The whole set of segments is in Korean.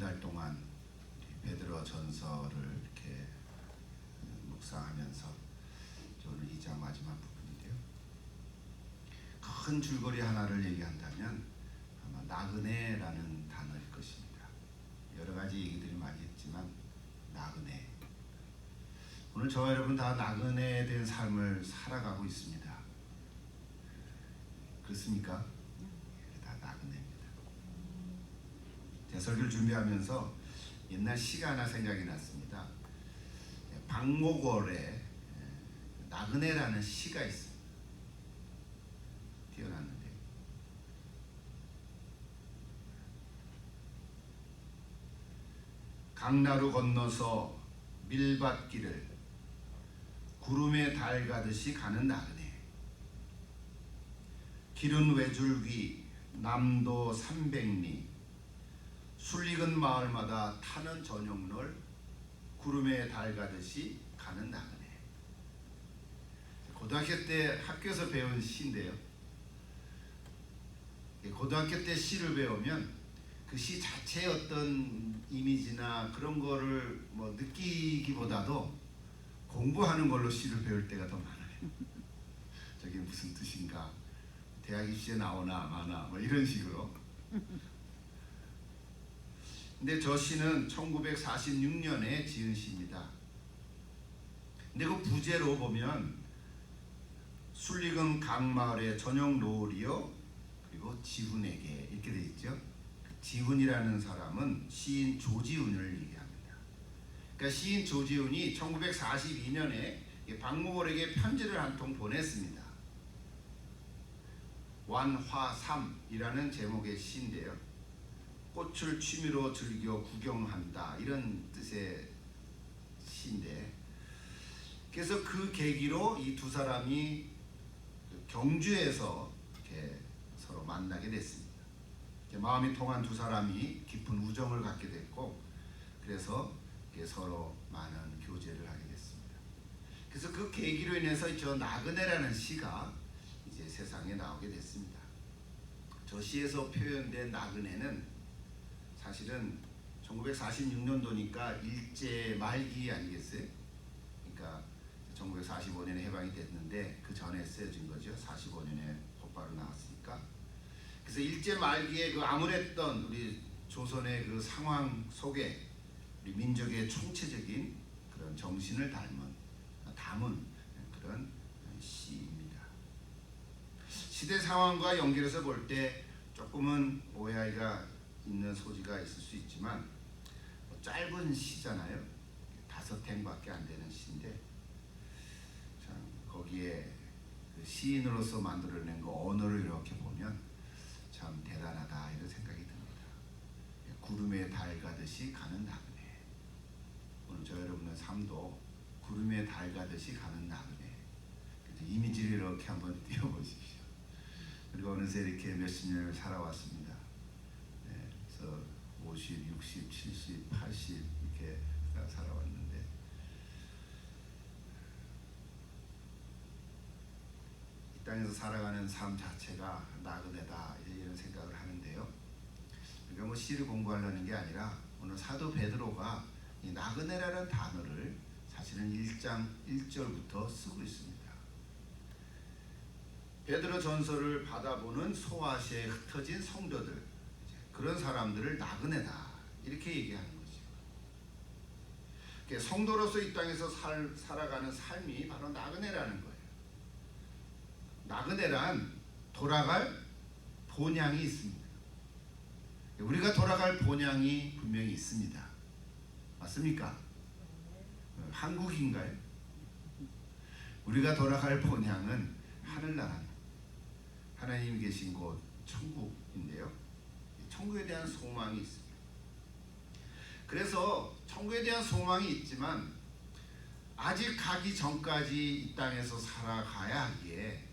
달 동안 베드로 전서를 이렇게 묵상하면서 오늘 2장 마지막 부분인데요. 큰 줄거리 하나를 얘기한다면 아마 나그네라는 단어일 것입니다. 여러 가지 얘기들이 많이 했지만 나그네. 오늘 저와 여러분 다 나그네에 대한 삶을 살아가고 있습니다. 그렇습니까? 다 나그네입니다. 제 설교를 준비하면서 옛날 시가 하나 생각이 났습니다. 박목월에 나그네라는 시가 있습니다. 띄어놨는데 강나루 건너서 밀밭길을 구름에 달 가듯이 가는 나그네. 길은 외줄기 남도 300리 술익은 마을마다 타는 전용롤 구름에 달 가듯이 가는 나그네. 고등학교 때 학교에서 배운 시인데요. 고등학교 때 시를 배우면 그 시 자체의 어떤 이미지나 그런 거를 뭐 느끼기보다도 공부하는 걸로 시를 배울 때가 더 많아요. 저게 무슨 뜻인가? 대학 입시에 나오나 마나 뭐 이런 식으로. 근데 저 시는 1946년에 지은 시입니다. 근데 그 부제로 보면 술익은 강마을의 전용 노을이요 그리고 지훈에게 이렇게 돼 있죠. 지훈이라는 사람은 시인 조지훈을 얘기합니다. 그러니까 시인 조지훈이 1942년에 박목월에게 편지를 한 통 보냈습니다. 완화삼이라는 제목의 시인데요. 꽃을 취미로 즐겨 구경한다 이런 뜻의 시인데, 그래서 그 계기로 이 두 사람이 경주에서 이렇게 서로 만나게 됐습니다. 마음이 통한 두 사람이 깊은 우정을 갖게 됐고, 그래서 서로 많은 교제를 하게 됐습니다. 그래서 그 계기로 인해서 저 나그네라는 시가 이제 세상에 나오게 됐습니다. 저 시에서 표현된 나그네는 사실은 1946년도니까 일제 말기 아니겠어요? 그러니까 1945년에 해방이 됐는데 그 전에 쓰여진 거죠. 45년에 곧바로 나왔으니까. 그래서 일제 말기에 그 암울했던 우리 조선의 그 상황 속에 우리 민족의 총체적인 그런 정신을 담은 그런 시입니다. 시대 상황과 연결해서 볼 때 조금은 오해가 있는 소지가 있을 수 있지만 짧은 시잖아요. 5행밖에 안 되는 시인데 참 거기에 그 시인으로서 만들어낸 그 언어를 이렇게 보면 참 대단하다 이런 생각이 듭니다. 구름에 달 가듯이 가는 나그네. 오늘 저 여러분의 삶도 구름에 달 가듯이 가는 나그네. 이미지를 이렇게 한번 띄워보십시오. 그리고 어느새 이렇게 몇십 년을 살아왔습니다. 네, 그래서 50, 60, 70, 80 이렇게 살아왔는데 이 땅에서 살아가는 삶 자체가 나그네다 이런 생각을 하는데요. 그러니까 뭐 시를 공부하려는 게 아니라 오늘 사도 베드로가 이 나그네라는 단어를 사실은 1장 1절부터 쓰고 있습니다. 베드로 전서를 받아보는 소아시아에 흩어진 성도들, 그런 사람들을 나그네다 이렇게 얘기하는 거죠. 성도로서 이 땅에서 살아가는 삶이 바로 나그네라는 거예요. 나그네란 돌아갈 본향이 있습니다. 우리가 돌아갈 본향이 분명히 있습니다. 맞습니까? 한국인가요? 우리가 돌아갈 본향은 하늘나라입니다. 하나님이 계신 곳 천국인데요. 천국에 대한 소망이 있습니다. 그래서 천국에 대한 소망이 있지만 아직 가기 전까지 이 땅에서 살아가야 하기에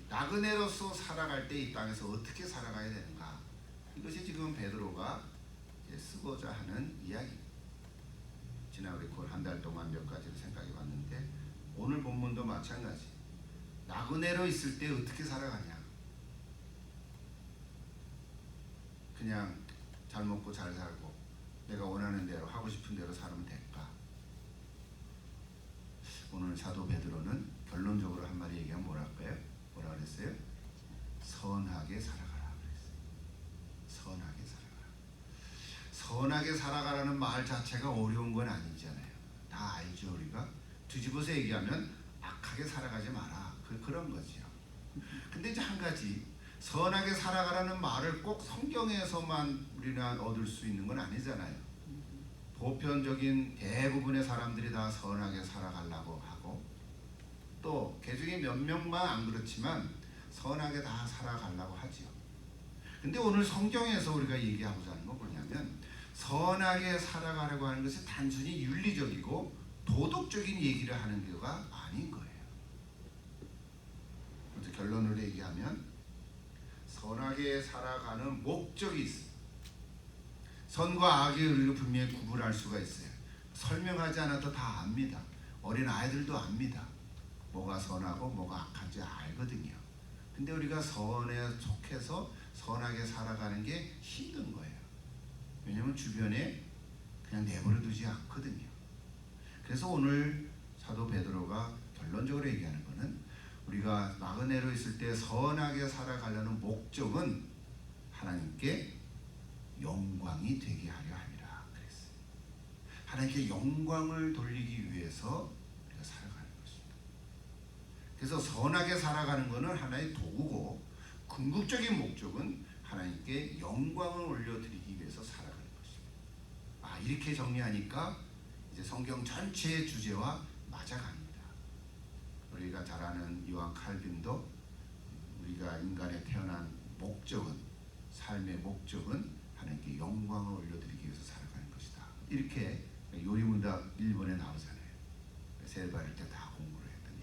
나그네로서 살아갈 때 이 땅에서 어떻게 살아가야 되는가, 이것이 지금 베드로가 쓰고자 하는 이야기입니다. 지난 우리 콜 한 달 동안 몇 가지를 생각해 봤는데 오늘 본문도 마찬가지. 나그네로 있을 때 어떻게 살아가냐. 그냥 잘 먹고 잘 살고 내가 원하는 대로 하고 싶은 대로 살면 될까? 오늘 사도 베드로는 결론적으로 한마디 얘기하면 뭐랄까요? 뭐라 그랬어요? 선하게 살아가라 그랬어요. 선하게 살아가라. 선하게 살아가라는 말 자체가 어려운 건 아니잖아요. 다 알죠. 우리가 뒤집어서 얘기하면 악하게 살아가지 마라, 그런 거죠. 근데 이제 한 가지, 선하게 살아가라는 말을 꼭 성경에서만 우리는 얻을 수 있는 건 아니잖아요. 보편적인 대부분의 사람들이 다 선하게 살아가려고 하고, 또 개중에 몇 명만 안 그렇지만 선하게 다 살아가려고 하지요. 근데 오늘 성경에서 우리가 얘기하고자 하는 건 뭐냐면, 선하게 살아가려고 하는 것이 단순히 윤리적이고 도덕적인 얘기를 하는 게가 아닌 거예요. 결론을 얘기하면 선하게 살아가는 목적이 있어요. 선과 악의 의리를 분명히 구분할 수가 있어요. 설명하지 않아도 다 압니다. 어린 아이들도 압니다. 뭐가 선하고 뭐가 악한지 알거든요. 근데 우리가 선에 속해서 선하게 살아가는 게 힘든 거예요. 왜냐하면 주변에 그냥 내버려 두지 않거든요. 그래서 오늘 사도 베드로가 결론적으로 얘기하는 것은, 우리가 나그네로 있을 때 선하게 살아가려는 목적은 하나님께 영광이 되게 하려 함이라 그랬어요. 하나님께 영광을 돌리기 위해서 우리가 살아가는 것입니다. 그래서 선하게 살아가는 것은 하나의 도구고, 궁극적인 목적은 하나님께 영광을 올려드리기 위해서 살아가는 것입니다. 이렇게 정리하니까 이제 성경 전체의 주제와 맞아갑니다. 우리가 잘 아는 요한 칼빈도 우리가 인간에 태어난 목적은, 삶의 목적은 하나님께 영광을 올려드리기 위해서 살아가는 것이다. 이렇게 요리문답 1번에 나오잖아요. 세바를 때 다 공부를 했더니.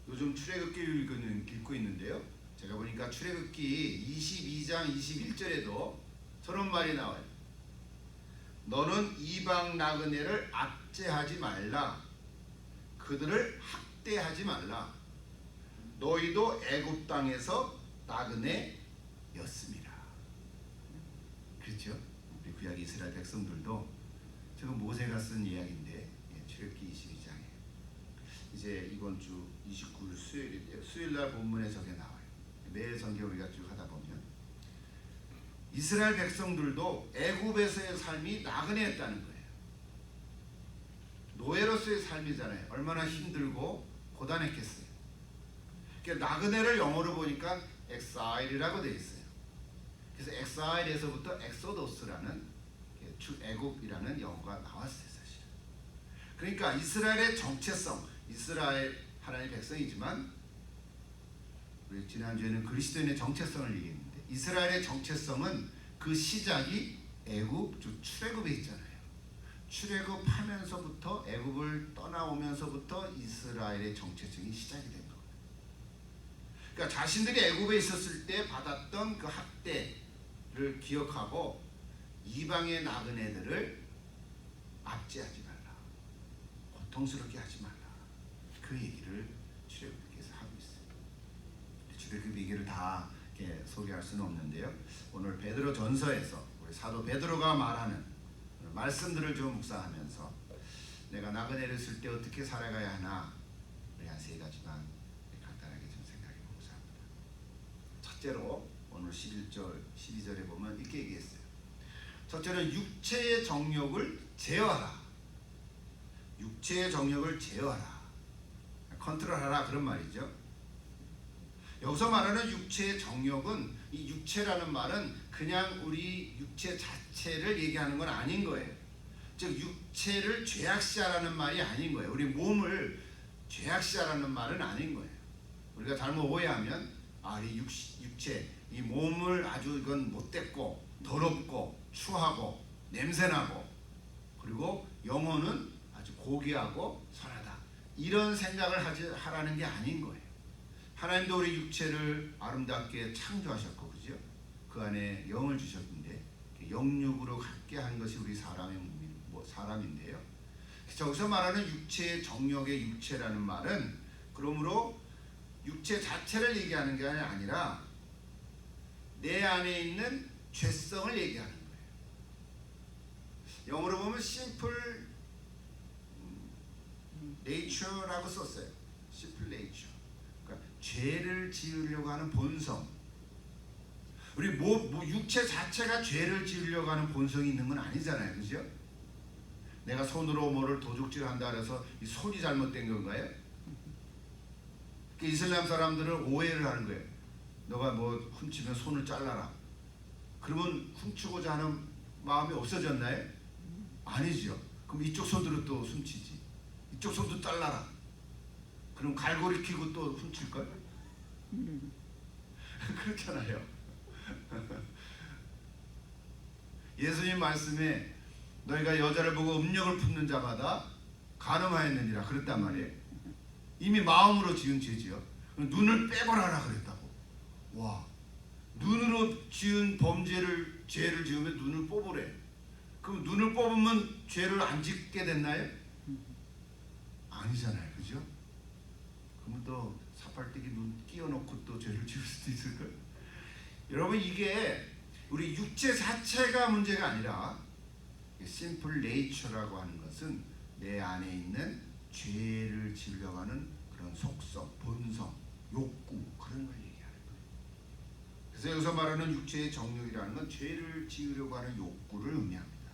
요즘 출애굽기를 읽고 있는데요. 제가 보니까 출애굽기 22장 21절에도 저런 말이 나와요. 너는 이방 나그네를 압제하지 말라. 그들을 학대하지 말라. 너희도 애굽 땅에서 나그네였습니다. 그렇죠? 우리 구약 이스라엘 백성들도, 지금 모세가 쓴 이야기인데, 출애굽기 22장에 이제 이번 주 29일 수요일인데요. 수요일날 본문에 저게 나와요. 매일 성경 우리가 쭉 하다 보면 이스라엘 백성들도 애굽에서의 삶이 나그네였다는 거예요. 노예로서의 삶이잖아요. 얼마나 힘들고 고단했겠어요. 그러니까 나그네를 영어로 보니까 exile이라고 되어 있어요. 그래서 exile에서부터 exodus라는 출애굽이라는 영어가 나왔어요, 사실. 그러니까 이스라엘의 정체성, 이스라엘 하나님의 백성이지만, 우리 지난주에는 그리스도인의 정체성을 얘기했는데, 이스라엘의 정체성은 그 시작이 애굽, 출애굽에 있잖아요. 출애굽하면서부터, 애굽을 떠나오면서부터 이스라엘의 정체성이 시작이 된 거예요. 그러니까 자신들이 애굽에 있었을 때 받았던 그 학대를 기억하고 이방의 나그네들을 압제하지 말라, 고통스럽게 하지 말라, 그 얘기를 출애굽기에서 하고 있어요. 출애굽 얘기를 다 소개할 수는 없는데요. 오늘 베드로 전서에서 우리 사도 베드로가 말하는 말씀들을 좀 묵상하면서 내가 나그네를 쓸 때 어떻게 살아가야 하나, 우리 한 세 가지만 간단하게 좀 생각해 보고자 합니다. 첫째로 오늘 11절, 12절에 보면 이렇게 얘기했어요. 첫째는 육체의 정욕을 제어하라. 육체의 정욕을 제어하라. 컨트롤하라, 그런 말이죠. 여기서 말하는 육체의 정욕은, 이 육체라는 말은 그냥 우리 육체 자체를 얘기하는 건 아닌 거예요. 즉 육체를 죄악시하라는 말이 아닌 거예요. 우리 몸을 죄악시하라는 말은 아닌 거예요. 우리가 잘못 오해하면 이 육체, 이 몸을 아주 이건 못됐고 더럽고 추하고 냄새나고, 그리고 영혼은 아주 고귀하고 선하다, 이런 생각을 하라는 게 아닌 거예요. 하나님도 우리 육체를 아름답게 창조하셨고, 그죠? 그 안에 영을 주셨는데 영육으로 갖게 한 것이 우리 사람인데요. 여기서 말하는 육체의 정욕의 육체라는 말은, 그러므로 육체 자체를 얘기하는 게 아니라 내 안에 있는 죄성을 얘기하는 거예요. 영어로 보면 simple nature라고 썼어요. simple nature. 그러니까 죄를 지으려고 하는 본성. 우리 육체 자체가 죄를 지으려고 하는 본성이 있는 건 아니잖아요, 그죠? 내가 손으로 뭐를 도둑질한다 그래서 이 손이 잘못된 건가요? 이슬람 사람들은 오해를 하는 거예요. 너가 뭐 훔치면 손을 잘라라. 그러면 훔치고자 하는 마음이 없어졌나요? 아니죠. 그럼 이쪽 손으로 또 훔치지. 이쪽 손도 잘라라. 그럼 갈고리 켜고 또 훔칠걸? 그렇잖아요. 예수님 말씀에 너희가 여자를 보고 음욕을 품는 자마다 간음하였느니라 그랬단 말이에요. 이미 마음으로 지은 죄지요. 눈을 빼버려라 그랬다고. 와, 눈으로 지은 죄를 지으면 눈을 뽑으래. 그럼 눈을 뽑으면 죄를 안 짓게 됐나요? 아니잖아요, 그죠? 그러면 또 사팔뜨기 눈 끼워놓고 또 죄를 지을 수도 있을까요? 여러분, 이게 우리 육체 자체가 문제가 아니라 심플 네이처라고 하는 것은 내 안에 있는 죄를 지으려고 하는 그런 속성, 본성, 욕구, 그런 걸 얘기하는 거예요. 그래서 여기서 말하는 육체의 정욕이라는 건 죄를 지으려고 하는 욕구를 의미합니다.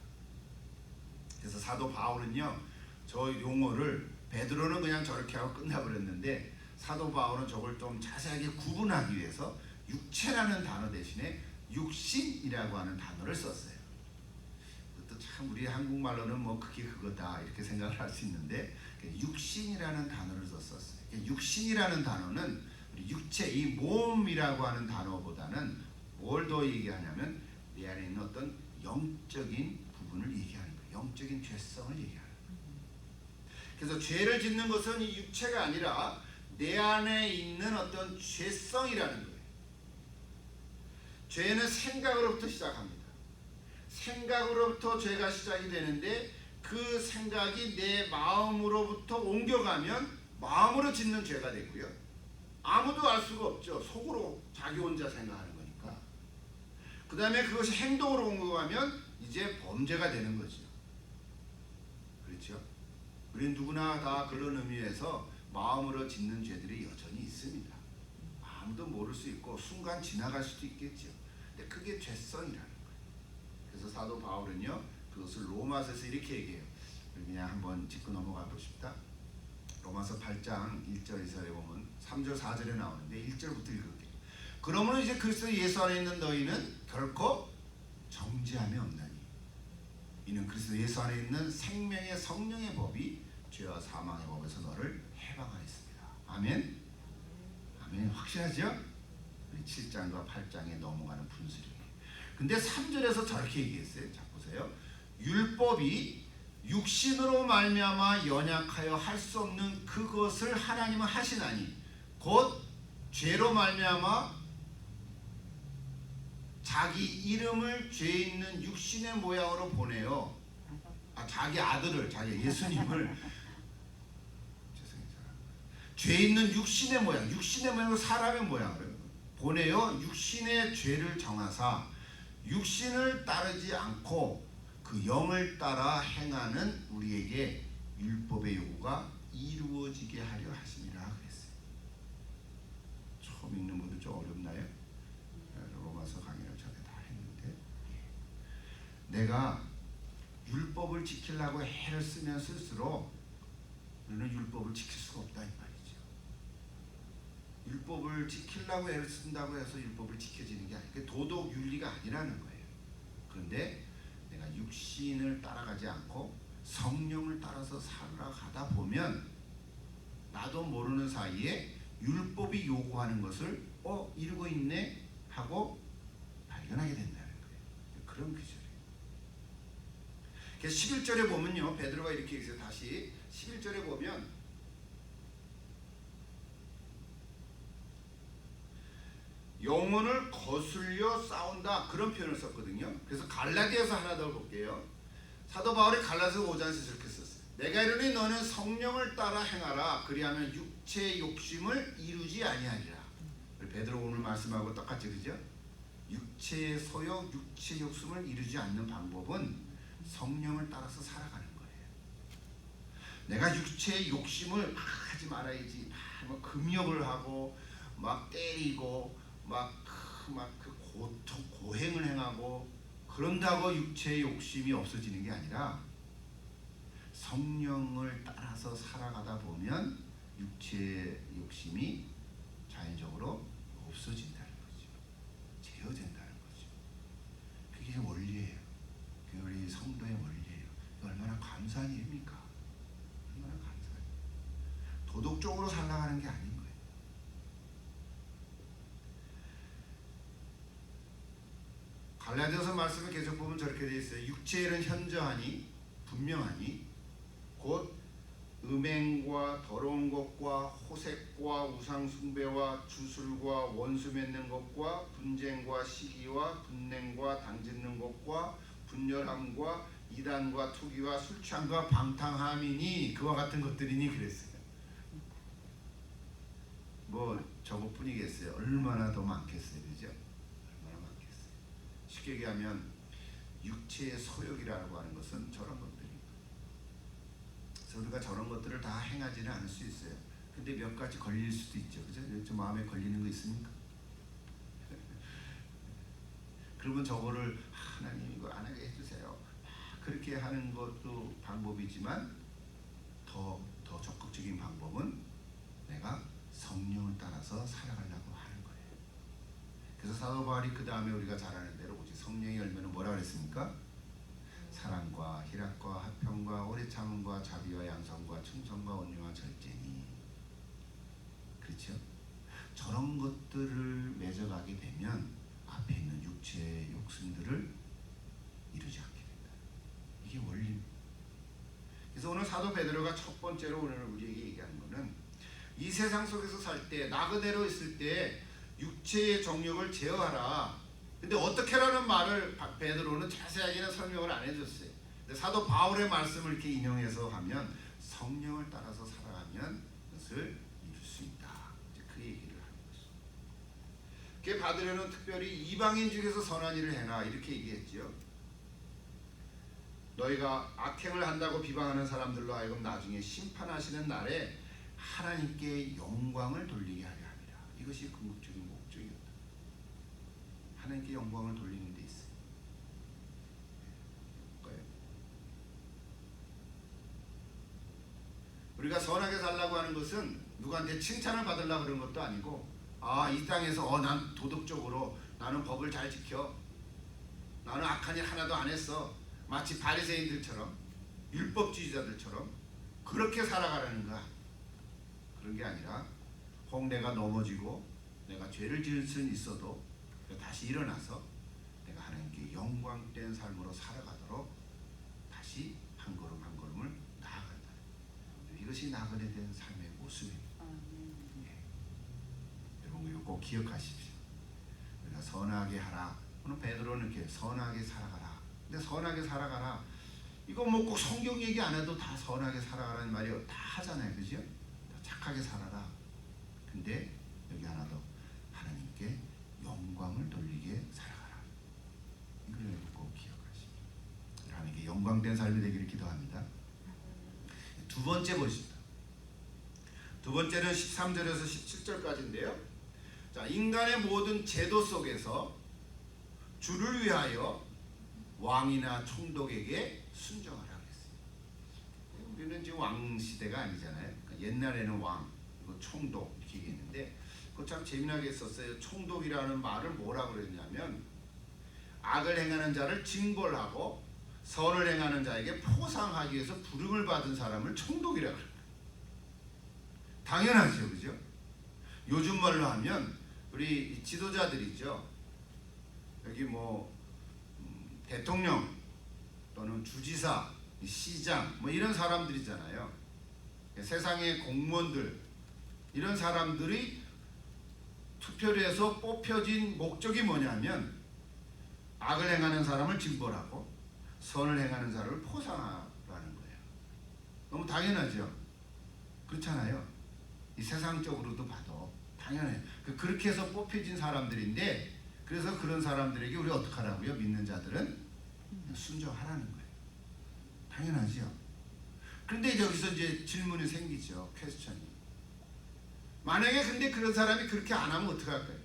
그래서 사도 바울은요, 저 용어를 베드로는 그냥 저렇게 하고 끝나버렸는데 사도 바울은 저걸 좀 자세하게 구분하기 위해서 육체라는 단어 대신에 육신이라고 하는 단어를 썼어요. 그것도 참 우리 한국말로는 뭐 그게 그거다 이렇게 생각을 할 수 있는데 육신이라는 단어를 썼어요. 육신이라는 단어는 우리 육체, 이 몸이라고 하는 단어보다는 뭘 더 얘기하냐면 내 안에 있는 어떤 영적인 부분을 얘기하는 거예요. 영적인 죄성을 얘기하는 거예요. 그래서 죄를 짓는 것은 이 육체가 아니라 내 안에 있는 어떤 죄성이라는 거예요. 죄는 생각으로부터 시작합니다. 생각으로부터 죄가 시작이 되는데 그 생각이 내 마음으로부터 옮겨가면 마음으로 짓는 죄가 되고요. 아무도 알 수가 없죠. 속으로 자기 혼자 생각하는 거니까. 그 다음에 그것이 행동으로 옮겨가면 이제 범죄가 되는 거죠. 그렇죠? 우리는 누구나 다 그런 의미에서 마음으로 짓는 죄들이 여전히 있습니다. 아무도 모를 수 있고 순간 지나갈 수도 있겠죠. 근데 그게 죄성이라는 거예요. 그래서 사도 바울은요, 그것을 로마서에서 이렇게 얘기해요. 그냥 한번 짚고 넘어가 보십시다. 로마서 8장 1절 2절에 보면 3절 4절에 나오는데 1절부터 읽을게요. 그러므로 이제 그리스도 예수 안에 있는 너희는 결코 정죄함이 없나니 이는 그리스도 예수 안에 있는 생명의 성령의 법이 죄와 사망의 법에서 너를 해방하였습니다. 아멘. 아멘. 확실하죠? 우리 7장과 8장에 넘어가는 분수령이에요. 근데 3절에서 저렇게 얘기했어요. 자 보세요. 율법이 육신으로 말미암아 연약하여 할 수 없는 그것을 하나님은 하시나니 곧 죄로 말미암아 자기 이름을 죄 있는 육신의 모양으로 보내요. 자기 아들을, 자기 예수님을 죄 있는 육신의 모양, 육신의 모양으로 사람의 모양으로 보내요. 육신의 죄를 정하사 육신을 따르지 않고 그 영을 따라 행하는 우리에게 율법의 요구가 이루어지게 하려 하심이라 그랬어요. 처음 읽는 분들 좀 어렵나요? 로마서 강의를 전에 다 했는데 내가 율법을 지키려고 애를 쓰면 쓸수록 우리는 율법을 지킬 수가 없다 이 말이죠. 율법을 지키려고 애를 쓴다고 해서 율법을 지켜지는 게 아니고 도덕 윤리가 아니라는 거예요. 그런데 내가 육신을 따라가지 않고 성령을 따라서 살아가다 보면 나도 모르는 사이에 율법이 요구하는 것을 이루고 있네 하고 발견하게 된다는 거예요. 그런 구절이에요. 그래서 11절에 보면요, 베드로가 이렇게 얘기해요. 다시 11절에 보면 영혼을 거슬려 싸운다 그런 표현을 썼거든요. 그래서 갈라디아서 하나 더 볼게요. 사도 바울이 갈라디아서 5장에서 이렇게 썼어요. 내가 이르니 너는 성령을 따라 행하라. 그리하면 육체의 욕심을 이루지 아니하리라. 베드로 오늘 말씀하고 똑같이 그죠? 육체의 소욕, 육체의 욕심을 이루지 않는 방법은 성령을 따라서 살아가는 거예요. 내가 육체의 욕심을 막 하지 말아야지, 막 금욕을 하고 막 때리고 그 고통, 고행을 행하고 그런다고 육체의 욕심이 없어지는 게 아니라 성령을 따라서 살아가다 보면 육체의 욕심이 자연적으로 없어진다는 거죠. 제어된다는 거죠. 그게 원리예요. 그게 우리 성도의 원리예요. 얼마나 감사한 일입니까? 얼마나 감사해요. 도덕적으로 살아가는 게 아닌 거예요. 갈라디아서 말씀을 계속 보면 저렇게 되어 있어요. 육체의 일은 현저하니 분명하니 곧 음행과 더러운 것과 호색과 우상숭배와 주술과 원수 맺는 것과 분쟁과 시기와 분냉과 당짓는 것과 분열함과 이단과 투기와 술취함과 방탕함이니 그와 같은 것들이니 그랬어요. 뭐 저것뿐이겠어요. 얼마나 더 많겠어요. 그죠? 얼마나 많겠어요. 쉽게 얘기하면 육체의 소욕이라고 하는 것은 저런 것들입니다. 그래서 우리가 저런 것들을 다 행하지는 않을 수 있어요. 근데 몇 가지 걸릴 수도 있죠. 그죠? 좀 마음에 걸리는 거 있습니까? 그러면 저거를 하나님 이거 안 하게 해주세요. 그렇게 하는 것도 방법이지만 더 적극적인 방법은 내가 성령을 따라서 살아가려고 하는 거예요. 그래서 사도 바울이 그 다음에 우리가 잘 아는 대로 오직 성령이 열매는 뭐라 그랬습니까? 사랑과 희락과 화평과 오래 참음과 자비와 양성과 충성과 온유와 절제니. 그렇죠? 저런 것들을 맺어가게 되면 앞에 있는 육체의 욕심들을 이루지 않게 된다. 이게 원리입니다. 그래서 오늘 사도 베드로가 첫 번째로 오늘 우리에게 얘기하는 거는 이 세상 속에서 살 때 나 그대로 있을 때 육체의 정욕을 제어하라. 근데 어떻게라는 말을 베드로는 자세하게는 설명을 안 해줬어요. 근데 사도 바울의 말씀을 이렇게 인용해서 하면 성령을 따라서 살아가면 그것을 이룰 수 있다. 이제 그 얘기를 하는 것이죠. 그게 바드로는 특별히 이방인 중에서 선한 일을 해라 이렇게 얘기했죠. 너희가 악행을 한다고 비방하는 사람들로 하여금 나중에 심판하시는 날에 하나님께 영광을 돌리게 하려 합니다. 이것이 궁극적인 목적이었다. 하나님께 영광을 돌리는 데 있어요. 우리가 선하게 살라고 하는 것은 누구한테 칭찬을 받으려고 그런 것도 아니고 이 땅에서 난 도덕적으로 나는 법을 잘 지켜. 나는 악한 일 하나도 안 했어. 마치 바리새인들처럼 율법주의자들처럼 그렇게 살아가라는 거야. 그런 게 아니라 혹 내가 넘어지고 내가 죄를 지을 수는 있어도 다시 일어나서 내가 하나님께 영광된 삶으로 살아가도록 다시 한 걸음 한 걸음을 나아간다. 이것이 나그네 된 삶의 모습입니다. 여러분 이거 꼭 기억하십시오. 우리가 선하게 하라. 오늘 베드로는 이렇게 선하게 살아가라. 근데 선하게 살아가라. 이거 뭐 꼭 성경 얘기 안 해도 다 선하게 살아가라는 말이 다 하잖아요, 그죠? 다 착하게 살아라. 근데 여기 하나 더 하나님께 영광을 돌리게 살아가라. 이걸 꼭 기억하십시오. 하나님께 영광된 삶이 되기를 기도합니다. 두 번째 보십니다. 두 번째는 13절에서 17절까지인데요. 자, 인간의 모든 제도 속에서 주를 위하여 왕이나 총독에게 순종하라 그랬어요. 우리는 지금 왕 시대가 아니잖아요. 그러니까 옛날에는 왕, 총독 이렇게 얘기했는데 그거 참 재미나게 썼어요. 총독이라는 말을 뭐라고 그랬냐면 악을 행하는 자를 징벌하고 선을 행하는 자에게 포상하기 위해서 부름을 받은 사람을 총독이라고 그래요. 당연하죠, 그죠? 요즘 말로 하면 우리 지도자들이죠. 여기 뭐 대통령 또는 주지사, 시장 뭐 이런 사람들이잖아요. 세상의 공무원들 이런 사람들이 투표를 해서 뽑혀진 목적이 뭐냐면 악을 행하는 사람을 징벌하고 선을 행하는 사람을 포상하라는 거예요. 너무 당연하죠. 그렇잖아요. 이 세상적으로도 봐도 당연해요. 그렇게 해서 뽑혀진 사람들인데 그래서 그런 사람들에게 우리 어떻게 하라고요? 믿는 자들은 순종하라는 거예요. 당연하죠. 그런데 여기서 이제 질문이 생기죠. 퀘스천이. 만약에 근데 그런 사람이 그렇게 안 하면 어떻게 할까요?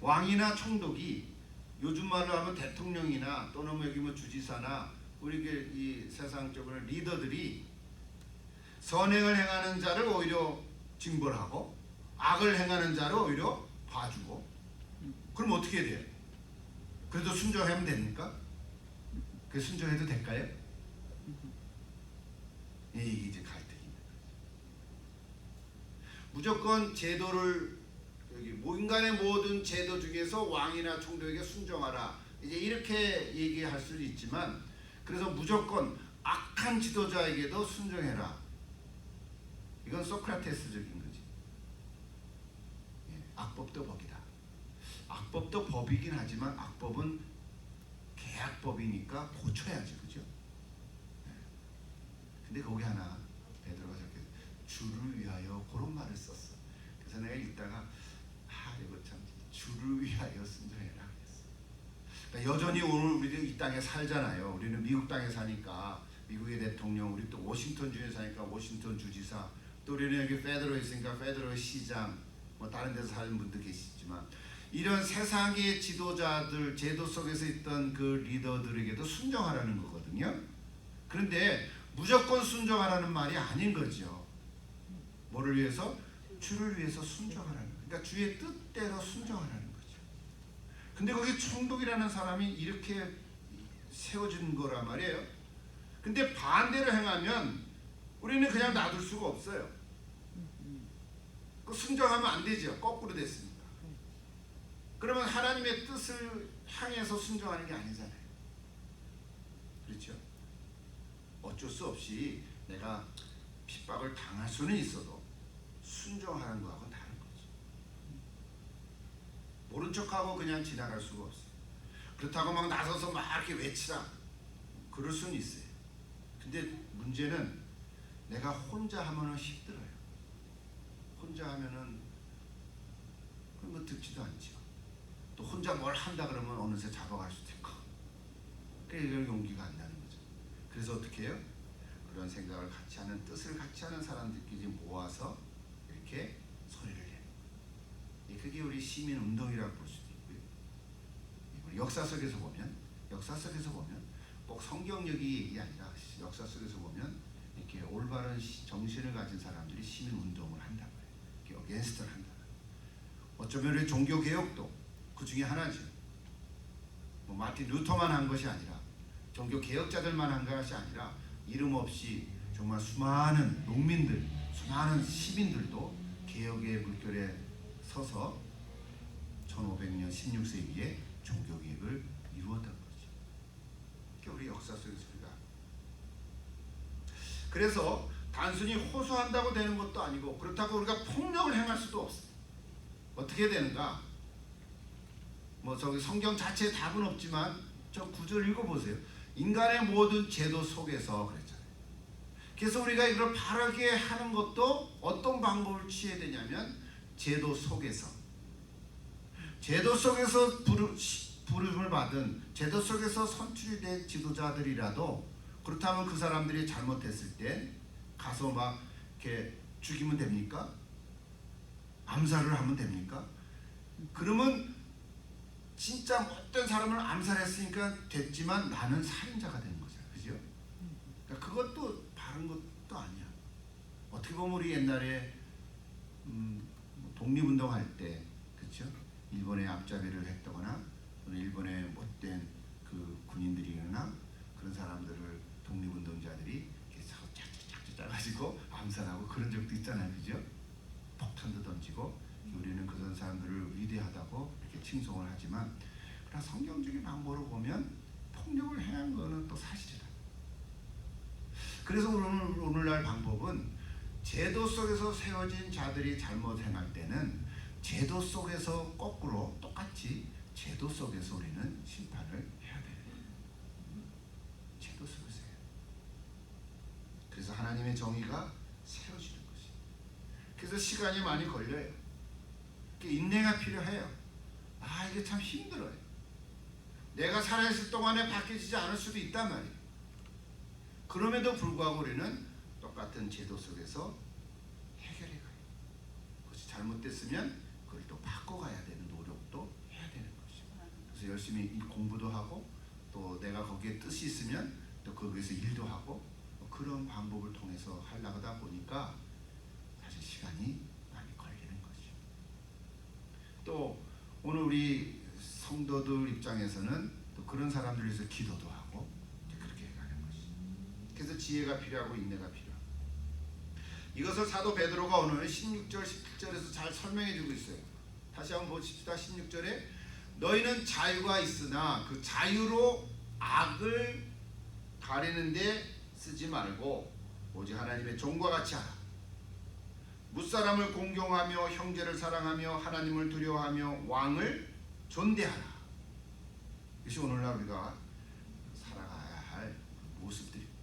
왕이나 총독이 요즘 말로 하면 대통령이나 또는 뭐 여기 뭐 주지사나 우리 이 세상적으로 리더들이 선행을 행하는 자를 오히려 징벌하고 악을 행하는 자를 오히려 봐주고, 그럼 어떻게 돼요? 그래도 순종하면 됩니까? 그 순종해도 될까요? 이게 이제 갈등입니다. 무조건 제도를 여기 인간의 모든 제도 중에서 왕이나 총독에게 순종하라, 이제 이렇게 얘기할 수도 있지만, 그래서 무조건 악한 지도자에게도 순종해라, 이건 소크라테스적인 거지. 악법도 법이다. 악법도 법이긴 하지만 악법은 계약법이니까 고쳐야지, 그죠? 근데 거기 하나 베드로가 저렇게 주를 위하여 그런 말을 썼어. 그래서 내가 읽다가 이거 참 주를 위하여 순종해라 그랬어. 그러니까 여전히 오늘 우리도 이 땅에 살잖아요. 우리는 미국 땅에 사니까 미국의 대통령, 우리 또 워싱턴 주에 사니까 워싱턴 주지사, 또 우리는 여기 페드로에 있으니까 페드로의 시장, 뭐 다른 데서 사는 분도 계시지만, 이런 세상의 지도자들, 제도 속에서 있던 그 리더들에게도 순종하라는 거거든요. 그런데 무조건 순종하라는 말이 아닌 거죠. 뭐를 위해서? 주를 위해서 순종하라는 거예요. 그러니까 주의 뜻대로 순종하라는 거죠. 근데 거기 총독이라는 사람이 이렇게 세워진 거란 말이에요. 근데 반대로 행하면 우리는 그냥 놔둘 수가 없어요. 그 순종하면 안 되죠. 거꾸로 됐으니까. 그러면 하나님의 뜻을 향해서 순종하는 게 아니잖아요. 그렇죠? 어쩔 수 없이 내가 핍박을 당할 수는 있어도 순종하는 거하고는 다른 거죠. 모른 척하고 그냥 지나갈 수가 없어요. 그렇다고 막 나서서 막 이렇게 외치라, 그럴 수는 있어요. 근데 문제는 내가 혼자 하면은 힘들어요. 혼자 하면은 뭐 듣지도 않죠. 또 혼자 뭘 한다 그러면 어느새 잡아갈 수도 있고, 그러니까 용기가 안 나는 거죠. 그래서 어떻게 해요? 그런 생각을 같이 하는, 뜻을 같이 하는 사람들끼리 모아서 이렇게 소리를 내는 거예요. 그게 우리 시민 운동이라고 볼 수도 있고요. 역사 속에서 보면 꼭 성경력이 아니라 역사 속에서 보면 이렇게 올바른 정신을 가진 사람들이 시민 운동을 한다고 해요. 이렇게 어게인스트를 한다. 어쩌면 우리 종교 개혁도 그 중에 하나죠. 뭐 마틴 루터만 한 것이 아니라, 종교 개혁자들만 한 것이 아니라, 이름 없이 정말 수많은 농민들, 수많은 시민들도 개혁의 물결에 서서 1500년 16세기에 종교 개혁을 이루었던 거죠. 그게 우리 역사 속에서 우리가. 그래서 단순히 호소한다고 되는 것도 아니고, 그렇다고 우리가 폭력을 행할 수도 없어요. 어떻게 되는가? 뭐 저기 성경 자체에 답은 없지만 저 구절 읽어보세요. 인간의 모든 제도 속에서 그랬잖아요. 그래서 우리가 이걸 바르게 하는 것도 어떤 방법을 취해야 되냐면, 제도 속에서 부름을 받은, 제도 속에서 선출이 된 지도자들이라도, 그렇다면 그 사람들이 잘못했을 때 가서 막 이렇게 죽이면 됩니까? 암살을 하면 됩니까? 그러면 진짜 못된 사람을 암살했으니까 됐지만 나는 살인자가 되는 거잖아요. 그죠? 그러니까 그것도 바른 것도 아니야. 어떻게 보면 우리 옛날에 독립운동할 때, 그렇죠? 일본의 앞잡이를 했다거나 또는 일본의 못된 그 군인들이나 그런 사람들을 독립운동자들이 이렇게 짝짝짝짝 짜가지고 암살하고 그런 적도 있잖아요. 그죠? 폭탄도 던지고. 우리는 그런 사람들을 위대하다고 이렇게 칭송을 하지만, 그러나 성경적인 방법으로 보면 폭력을 행한 거는 또 사실이다. 그래서 오늘날 방법은, 제도 속에서 세워진 자들이 잘못 행할 때는 제도 속에서 거꾸로 똑같이 제도 속에서 우리는 심판을 해야 돼요. 제도 속에서 해요. 그래서 하나님의 정의가 세워지는 것이. 그래서 시간이 많이 걸려요. 인내가 필요해요. 이게 참 힘들어요. 내가 살아있을 동안에 바뀌지 않을 수도 있단 말이에요. 그럼에도 불구하고 우리는 똑같은 제도 속에서 해결해 가요. 그것이 잘못됐으면 그걸 또 바꿔가야 되는 노력도 해야 되는 것이죠. 그래서 열심히 공부도 하고 또 내가 거기에 뜻이 있으면 또 거기서 일도 하고 그런 방법을 통해서 하려다 보니까 사실 시간이 많이 걸리는 거죠. 또 오늘 우리 성도들 입장에서는 또 그런 사람들 위해서 기도도 하고 그렇게 해가는 것이죠. 그래서 지혜가 필요하고 인내가 필요하고 이것을 사도 베드로가 오늘 16절 17절에서 잘 설명해 주고 있어요. 다시 한번 보십시다. 16절에 너희는 자유가 있으나 그 자유로 악을 가리는데 쓰지 말고 오직 하나님의 종과 같이 하라. 무사람을 공경하며 형제를 사랑하며 하나님을 두려워하며 왕을 존대하라. 이것이 오늘날 우리가 살아가야 할 모습들입니다.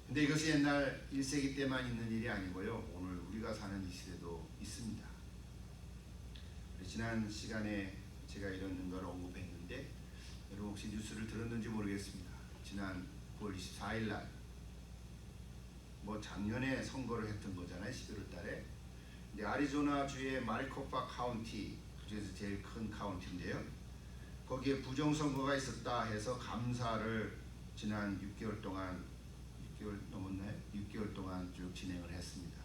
근데 이것이 옛날 1세기 때만 있는 일이 아니고요. 오늘 우리가 사는 이 시대도 있습니다. 지난 시간에 제가 이런 걸 언급했는데 여러분 혹시 뉴스를 들었는지 모르겠습니다. 지난 9월 24일 날 작년에 선거를 했던 거잖아요. 11월 달에. 근데 애리조나주의 마리코파 카운티, 그중에서 제일 큰 카운티인데요. 거기에 부정선거가 있었다 해서 감사를 지난 6개월 동안 6개월 넘었나요? 6개월 동안 쭉 진행을 했습니다.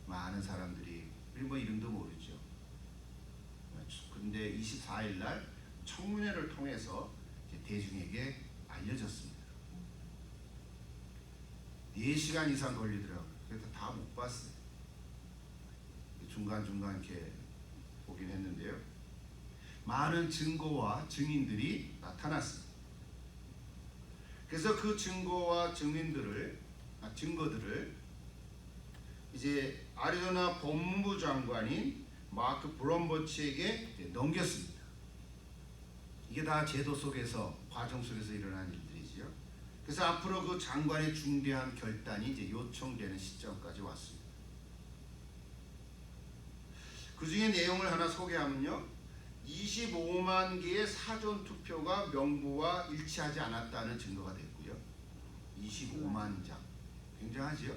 많은 사람들이 우리 이름도 모르죠. 근데 24일 날 청문회를 통해서 대중에게 알려졌습니다. 4시간 이상 걸리더라고요. 그래서 다 못 봤어요. 중간중간 이렇게 보긴 했는데요. 많은 증거와 증인들이 나타났습니다. 그래서 그 증거와 증거들을 이제 애리조나 법무부 장관인 마크 브럼버치에게 넘겼습니다. 이게 다 제도 속에서 과정 속에서 일어난 일들이지요. 그래서 앞으로 그 장관의 중대한 결단이 이제 요청되는 시점까지 왔습니다. 그 중에 내용을 하나 소개하면요. 25만 개의 사전 투표가 명부와 일치하지 않았다는 증거가 됐고요. 25만 장. 굉장하지요?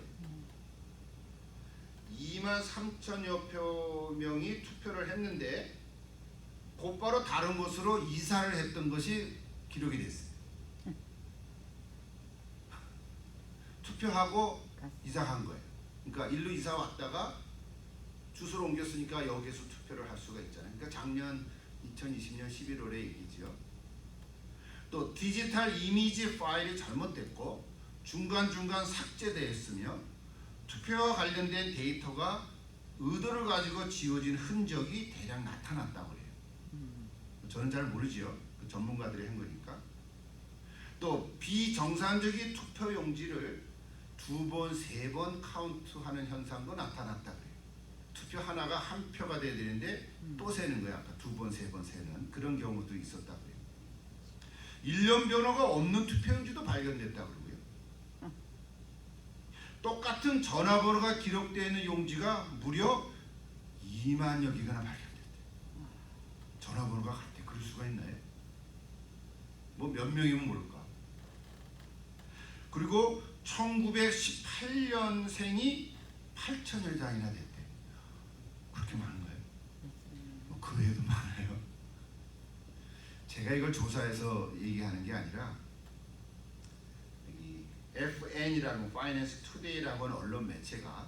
2만 3천여 명이 투표를 했는데 곧바로 다른 곳으로 이사를 했던 것이 기록이 됐어요. 투표하고 이사한 거예요. 그러니까 일로 이사 왔다가 주소를 옮겼으니까 여기서 투표를 할 수가 있잖아요. 그러니까 작년 2020년 11월의 얘기죠. 또 디지털 이미지 파일이 잘못됐고 중간중간 삭제되었으며 투표와 관련된 데이터가 의도를 가지고 지워진 흔적이 대략 나타났다고 해요. 저는 잘 모르지요. 그 전문가들이 한 거니까. 또 비정상적인 투표 용지를 2번, 3번 카운트하는 현상도 나타났다고 해요. 투표 하나가 한 표가 돼야 되는데 또 세는 거야. 아까 2번, 3번 세는 그런 경우도 있었다고 해요. 일련 번호가 없는 투표용지도 발견됐다고 그러고요. 똑같은 전화번호가 기록되어 있는 용지가 무려 2만여 개가 발견됐대요. 전화번호가 같아. 그럴 수가 있나요? 몇 명이면 모를까. 그리고 1918년생이 8천여 장이나 됐대. 그렇게 많은가요? 그 외에도 많아요. 제가 이걸 조사해서 얘기하는 게 아니라 FN이라는 Finance Today라고 하는 언론 매체가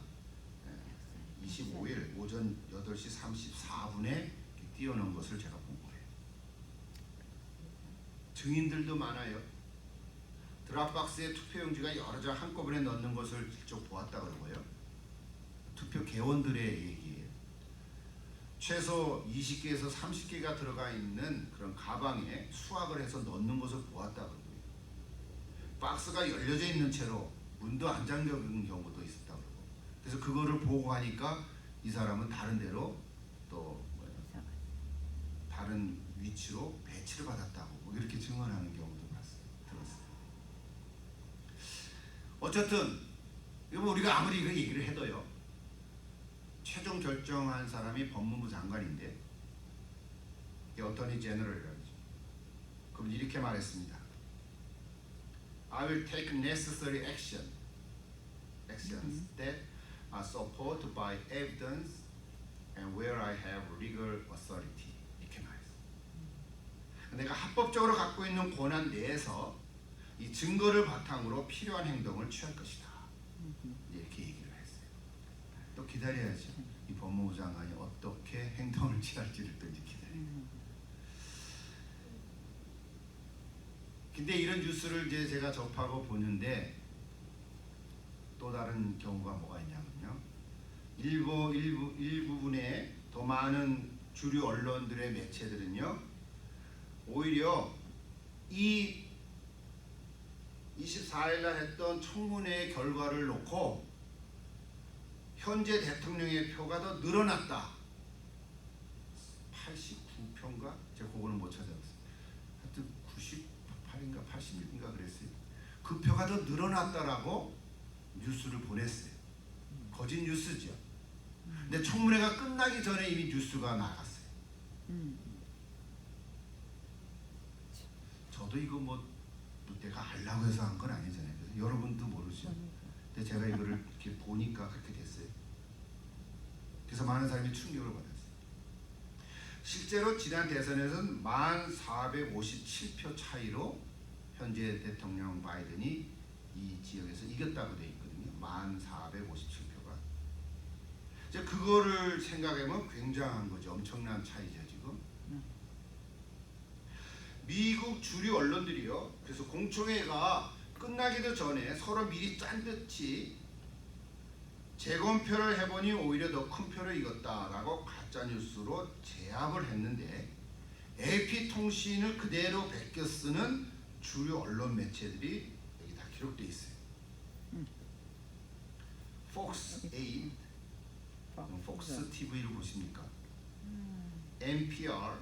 25일 오전 8시 34분에 띄워놓은 것을 제가 본 거예요. 증인들도 많아요. 드랍박스에 투표용지가 여러 장 한꺼번에 넣는 것을 직접 보았다 그러고요. 투표 개원들의 얘기예요. 최소 20개에서 30개가 들어가 있는 그런 가방에 수확을 해서 넣는 것을 보았다 그러고요. 박스가 열려져 있는 채로 문도 안 잠겨있는 경우도 있었다 그러고. 그래서 그거를 보고 하니까 이 사람은 다른 데로 또 다른 위치로 배치를 받았다고 이렇게 증언하는 경우도 들었어요. 어쨌든 우리가 아무리 그 얘기를 해도요. 최종 결정한 사람이 법무부 장관인데 어토니 제너럴이라고 하죠. 그럼 이렇게 말했습니다. I will take necessary actions that are supported by evidence and where I have legal authority. 이렇게 말했어요. 내가 합법적으로 갖고 있는 권한 내에서 이 증거를 바탕으로 필요한 행동을 취할 것이다. 이렇게 얘기를 했어요. 또 기다려야죠. 이 법무부 장관이 어떻게 행동을 취할지를 또 이제 기다려요. 근데 이런 뉴스를 이제 제가 접하고 보는데 또 다른 경우가 뭐가 있냐면요. 일부분의 더 많은 주류 언론들의 매체들은요. 오히려 이 24일날 했던 청문회 결과를 놓고 현재 대통령의 표가 더 늘어났다. 89표인가? 제가 그거는 못 찾아봤어요. 하여튼 98인가 86인가 그랬어요. 그 표가 더 늘어났다라고 뉴스를 보냈어요. 거짓 뉴스죠. 근데 청문회가 끝나기 전에 이미 뉴스가 나갔어요. 저도 이거 뭐 내가 알라고 해서 한 건 아니잖아요. 그래서 여러분도 모르죠. 근데 제가 이거를 이렇게 보니까 그렇게 됐어요. 그래서 많은 사람이 충격을 받았어요. 실제로 지난 대선에서는 1457표 차이로 현재 대통령 바이든이 이 지역에서 이겼다고 되어 있거든요. 1457표가. 이제 그거를 생각하면 굉장한 거죠. 엄청난 차이죠 지금. 미국 주류 언론들이요. 그래서 공청회가 끝나기도 전에 서로 미리 짠 듯이 재검표를 해보니 오히려 더 큰 표를 이겼다라고 가짜뉴스로 제압을 했는데 AP통신을 그대로 베껴 쓰는 주류 언론 매체들이 여기 다 기록되어 있어요. Fox 8, Fox TV를 보십니까? NPR,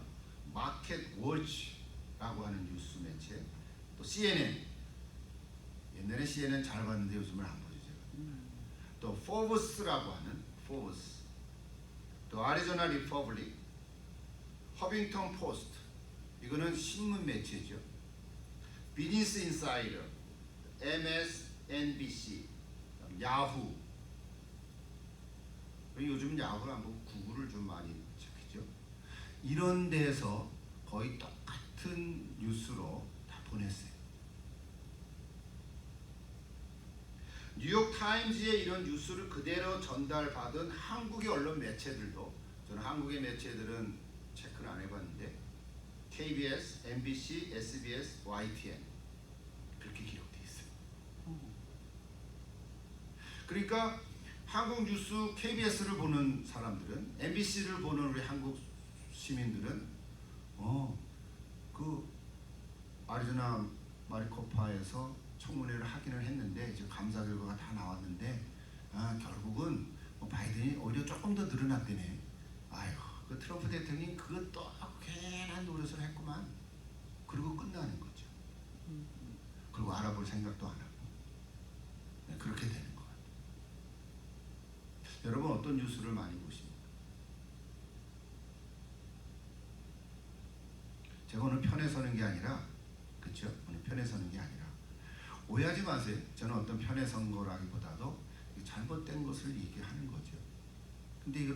마켓 워치라고 하는 뉴스 매체, 또 CNN. 옛날에 CNN 잘 봤는데 요즘은 안 보죠 제가. 또 포브스라고 하는 포브스, 또 아리조나 리퍼블릭, 허빙턴 포스트, 이거는 신문 매체죠. 비즈니스 인사이더, MSNBC, 야후. 요즘 야후를 안 보고 구글을 좀 많이 찾겠죠. 이런 데서 거의 똑같은 뉴스로 다 보냈어요. 뉴욕타임즈의 이런 뉴스를 그대로 전달받은 한국의 언론 매체들도, 저는 한국의 매체들은 체크를 안 해봤는데 KBS, MBC, SBS, YTN 그렇게 기록되어 있어요. 그러니까 한국 뉴스 KBS를 보는 사람들은, MBC를 보는 우리 한국 시민들은 그 아리조나 마리코파에서 청문회를 하기는 했는데 이제 감사 결과가 다 나왔는데 결국은 바이든이 오히려 조금 더 늘어났대네. 아유, 그 트럼프 대통령이 그것도 괜한 노릇을 했구만. 그리고 끝나는 거죠. 그리고 알아볼 생각도 안 하고. 네, 그렇게 되는 것 같아요. 여러분 어떤 뉴스를 많이 보십니까? 제가 어느 편에 서는 게 아니라, 그렇죠? 어느 편에 서는 게 아니라, 오해하지 마세요. 저는 어떤 편에 선 거라기보다도 잘못된 것을 얘기하는 거죠. 근데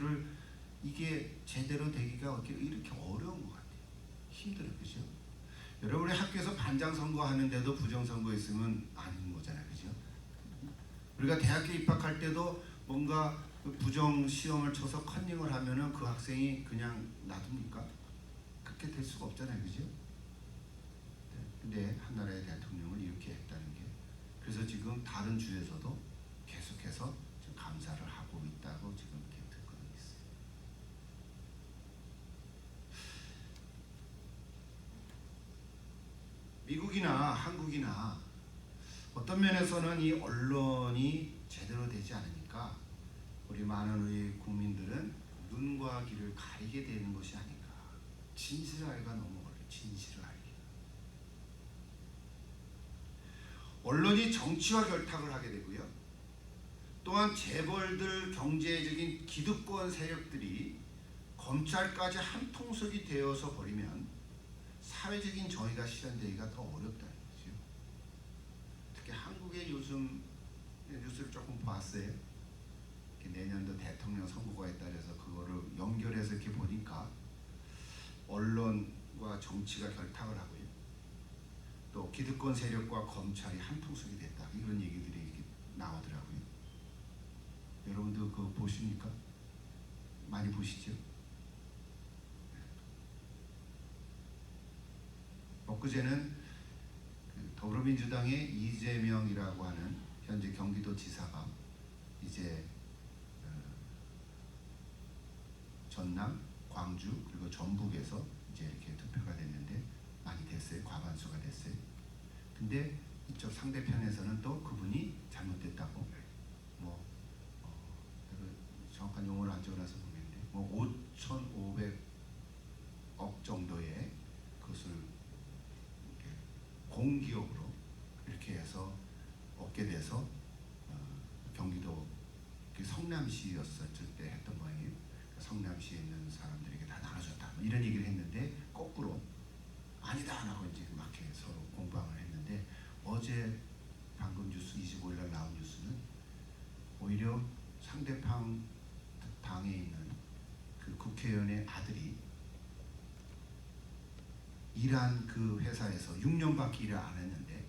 이게 제대로 되기가 이렇게 어려운 것 같아요. 힘들어요, 그죠? 여러분이 학교에서 반장 선거 하는데도 부정 선거 있으면 아닌 거잖아요, 그죠? 우리가 대학교 입학할 때도 뭔가 부정 시험을 쳐서 컨닝을 하면은 그 학생이 그냥 놔둡니까? 그렇게 될 수가 없잖아요, 그죠? 근데 한 나라의 대통령을 이렇게 했다는 게, 그래서 지금 다른 주에서도 계속해서 지금 감사를 하고 있다고 지금 이렇게 듣고는 있어요. 미국이나 한국이나 어떤 면에서는 이 언론이 제대로 되지 않으니까 우리 많은 우리 국민들은 눈과 귀를 가리게 되는 것이 아닌가. 진실을 알기가 너무 어려워요. 진실을 알기. 언론이 정치와 결탁을 하게 되고요. 또한 재벌들 경제적인 기득권 세력들이 검찰까지 한 통속이 되어서 버리면 사회적인 정의가 실현되기가 더 어렵다는 거죠. 특히 한국의 요즘 뉴스를 조금 봤어요. 내년도 대통령 선거에 따라서 그거를 연결해서 이렇게 보니까 언론과 정치가 결탁을 하고요. 또 기득권 세력과 검찰이 한 통속이 됐다. 이런 얘기들이 이렇게 나오더라고요. 여러분도 그거 보십니까? 많이 보시죠? 엊그제는 더불어민주당의 이재명이라고 하는 현재 경기도지사가 이제 전남, 광주 그리고 전북에서 이제 이렇게 투표가 됐는데 많이 됐어요. 과반수가 됐어요. 근데 이쪽 상대편에서는 또 그분이 잘못됐다고 뭐 정확한 용어를 안 적어놔서 모르겠는데 뭐 5,500억 정도의 그것을 공기업으로 이렇게 해서 얻게 돼서 경기도 성남시였을 때 했던 모양이에요. 성남시에 있는 사람들에게 다 나눠줬다 뭐 이런 얘기를 했는데 거꾸로 아니다 안 하고 이제 막 서로 공방을 했는데 어제 방금 뉴스 25일 날 나온 뉴스는 오히려 상대방 당에 있는 그 국회의원의 아들이 일한 그 회사에서 6년밖에 일을 안 했는데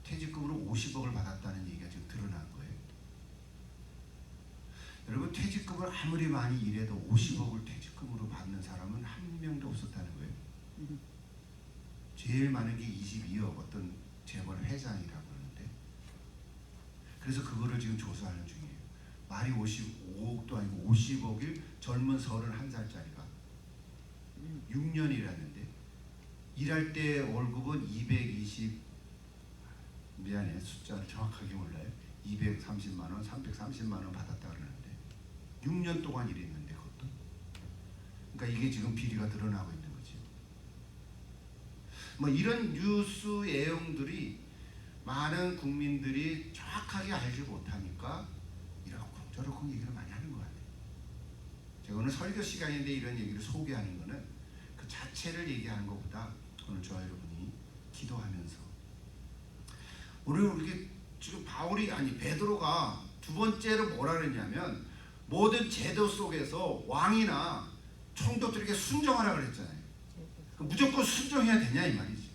퇴직금으로 50억을 받았다는 얘기가 지금 드러난 거예요. 여러분 퇴직금을 아무리 많이 일해도 50억을 퇴직금으로 받는 사람은 한 명도 없었다는 거예요. 제일 많은 게 22억 어떤 재벌 회장이라고 하는데 그래서 그거를 지금 조사하는 중이에요. 말이 55억도 아니고 50억일 젊은 31살짜리가 6년 일했는데 일할 때 월급은 220 미안해 숫자를 정확하게 몰라요. 230만 원, 330만 원 받았다 그러는데 6년 동안 일했는데 그것도 그러니까 이게 지금 비리가 드러나고 있는 거지. 뭐 이런 뉴스 내용들이 많은 국민들이 정확하게 알지 못하니까 이렇고 저렇고 얘기를 많이 하는 것 같아요. 제가 오늘 설교 시간인데 이런 얘기를 소개하는 거는 그 자체를 얘기하는 것보다 오늘 저와 여러분이 기도하면서 오늘 우리 지금 바울이 아니 베드로가 두 번째로 뭐라 그랬냐면 모든 제도 속에서 왕이나 총독들에게 순종하라 그랬잖아요. 무조건 순종해야 되냐 이 말이죠.